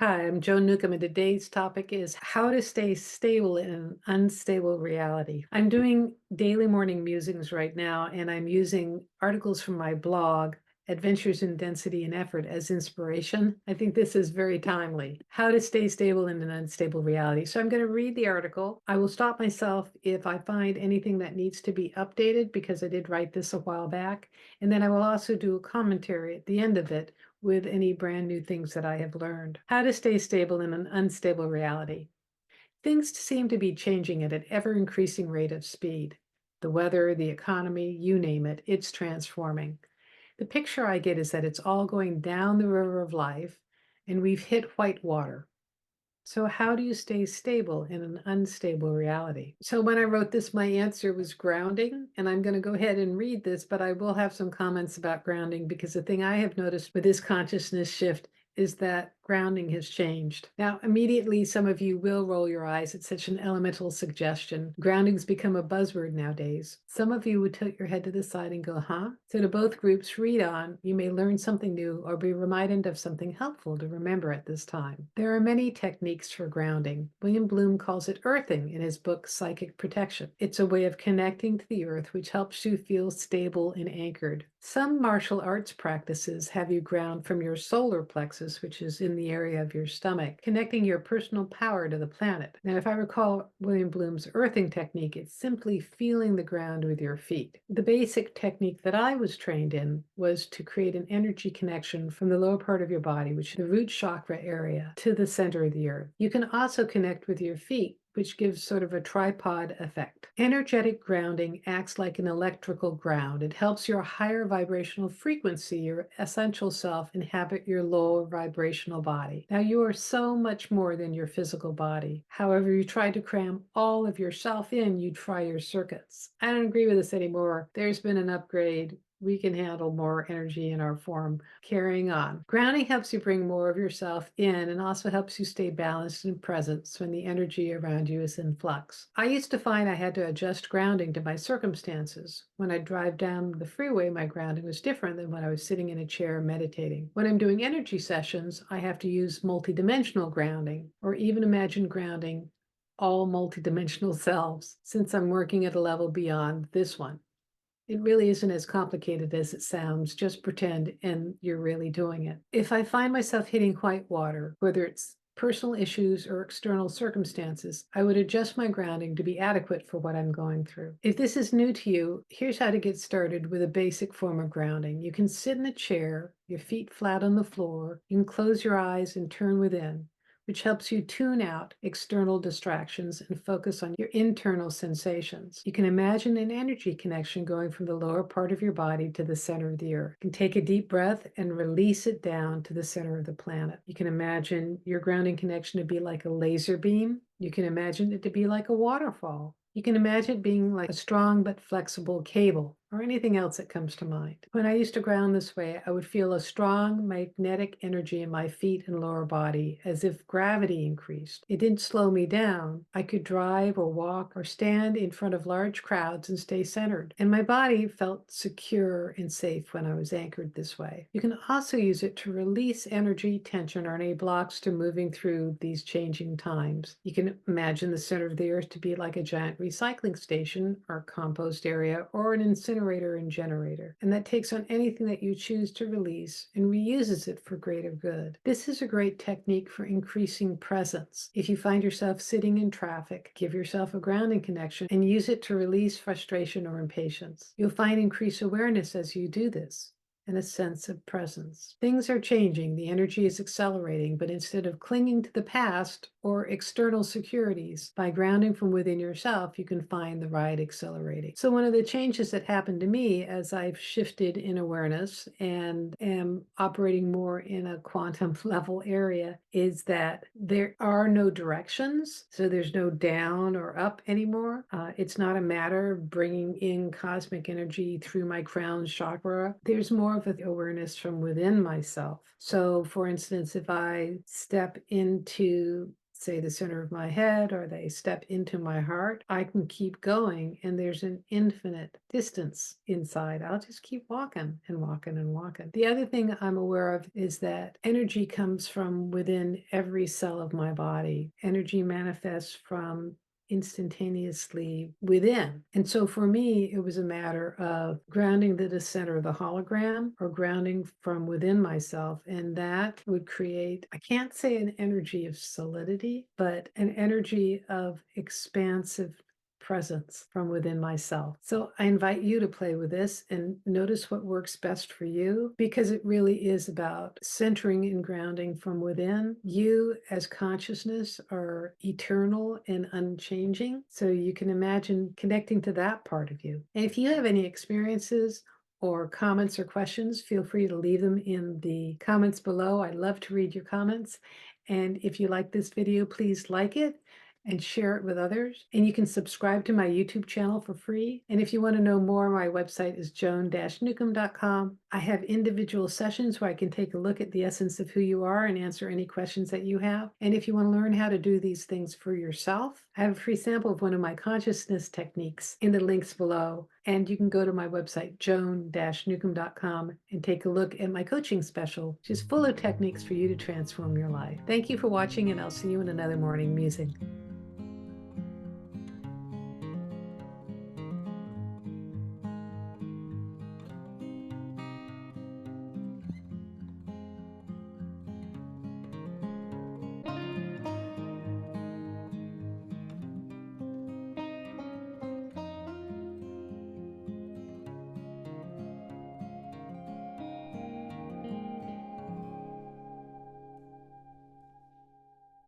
Hi, I'm Joan Newcomb, and today's topic is how to stay stable in an unstable reality. I'm doing daily morning musings right now, and I'm using articles from my blog, Adventures in Density and Effort, as inspiration. I think this is very timely. How to stay stable in an unstable reality. So I'm going to read the article. I will stop myself if I find anything that needs to be updated because I did write this a while back. And then I will also do a commentary at the end of it with any brand new things that I have learned. How to stay stable in an unstable reality. Things seem to be changing at an ever increasing rate of speed. The weather, the economy, you name it, it's transforming. The picture I get is that it's all going down the river of life and we've hit white water. So how do you stay stable in an unstable reality? So when I wrote this, my answer was grounding, and I'm going to go ahead and read this, but I will have some comments about grounding because the thing I have noticed with this consciousness shift is that grounding has changed. Now, immediately, some of you will roll your eyes at such an elemental suggestion. Grounding's become a buzzword nowadays. Some of you would tilt your head to the side and go, huh? So to both groups, read on. You may learn something new or be reminded of something helpful to remember at this time. There are many techniques for grounding. William Bloom calls it earthing in his book, Psychic Protection. It's a way of connecting to the earth, which helps you feel stable and anchored. Some martial arts practices have you ground from your solar plexus, which is in the area of your stomach, connecting your personal power to the planet. Now, if I recall William Bloom's earthing technique, it's simply feeling the ground with your feet. The basic technique that I was trained in was to create an energy connection from the lower part of your body, which is the root chakra area, to the center of the earth. You can also connect with your feet, which gives sort of a tripod effect. Energetic grounding acts like an electrical ground. It helps your higher vibrational frequency, your essential self, inhabit your lower vibrational body. Now, you are so much more than your physical body. However, you try to cram all of yourself in, you'd fry your circuits. I don't agree with this anymore. There's been an upgrade. We can handle more energy in our form. Carrying on. Grounding helps you bring more of yourself in and also helps you stay balanced and present when the energy around you is in flux. I used to find I had to adjust grounding to my circumstances. When I drive down the freeway, my grounding was different than when I was sitting in a chair meditating. When I'm doing energy sessions, I have to use multidimensional grounding or even imagine grounding all multidimensional selves since I'm working at a level beyond this one. It really isn't as complicated as it sounds. Just pretend and you're really doing it. If I find myself hitting white water, whether it's personal issues or external circumstances, I would adjust my grounding to be adequate for what I'm going through. If this is new to you, here's how to get started with a basic form of grounding. You can sit in a chair, your feet flat on the floor. You can close your eyes and turn within, which helps you tune out external distractions and focus on your internal sensations. You can imagine an energy connection going from the lower part of your body to the center of the earth. You can take a deep breath and release it down to the center of the planet. You can imagine your grounding connection to be like a laser beam. You can imagine it to be like a waterfall. You can imagine it being like a strong but flexible cable or anything else that comes to mind. When I used to ground this way, I would feel a strong magnetic energy in my feet and lower body as if gravity increased. It didn't slow me down. I could drive or walk or stand in front of large crowds and stay centered. And my body felt secure and safe when I was anchored this way. You can also use it to release energy, tension, or any blocks to moving through these changing times. You can imagine the center of the earth to be like a giant recycling station or compost area or an incinerator and generator, and that takes on anything that you choose to release and reuses it for greater good. This is a great technique for increasing presence. If you find yourself sitting in traffic, give yourself a grounding connection and use it to release frustration or impatience. You'll find increased awareness as you do this, and a sense of presence. Things are changing, the energy is accelerating, but instead of clinging to the past or external securities, by grounding from within yourself, you can find the ride accelerating. So one of the changes that happened to me as I've shifted in awareness and am operating more in a quantum level area is that there are no directions. So there's no down or up anymore. It's not a matter of bringing in cosmic energy through my crown chakra. There's more of an awareness from within myself. So for instance, if I step into say, the center of my head or they step into my heart, I can keep going and there's an infinite distance inside. I'll just keep walking and walking and walking. The other thing I'm aware of is that energy comes from within every cell of my body. Energy manifests from instantaneously within. And so for me, it was a matter of grounding to the center of the hologram or grounding from within myself. And that would create, I can't say an energy of solidity, but an energy of expansive presence from within myself. So I invite you to play with this and notice what works best for you, because it really is about centering and grounding from within. You as consciousness are eternal and unchanging. So you can imagine connecting to that part of you. And if you have any experiences or comments or questions, feel free to leave them in the comments below. I love to read your comments. And if you like this video, please like it and share it with others. And you can subscribe to my YouTube channel for free. And if you want to know more, my website is joan-newcomb.com. I have individual sessions where I can take a look at the essence of who you are and answer any questions that you have. And if you want to learn how to do these things for yourself, I have a free sample of one of my consciousness techniques in the links below. And you can go to my website, joan-newcomb.com, and take a look at my coaching special, which is full of techniques for you to transform your life. Thank you for watching, and I'll see you in another morning musing.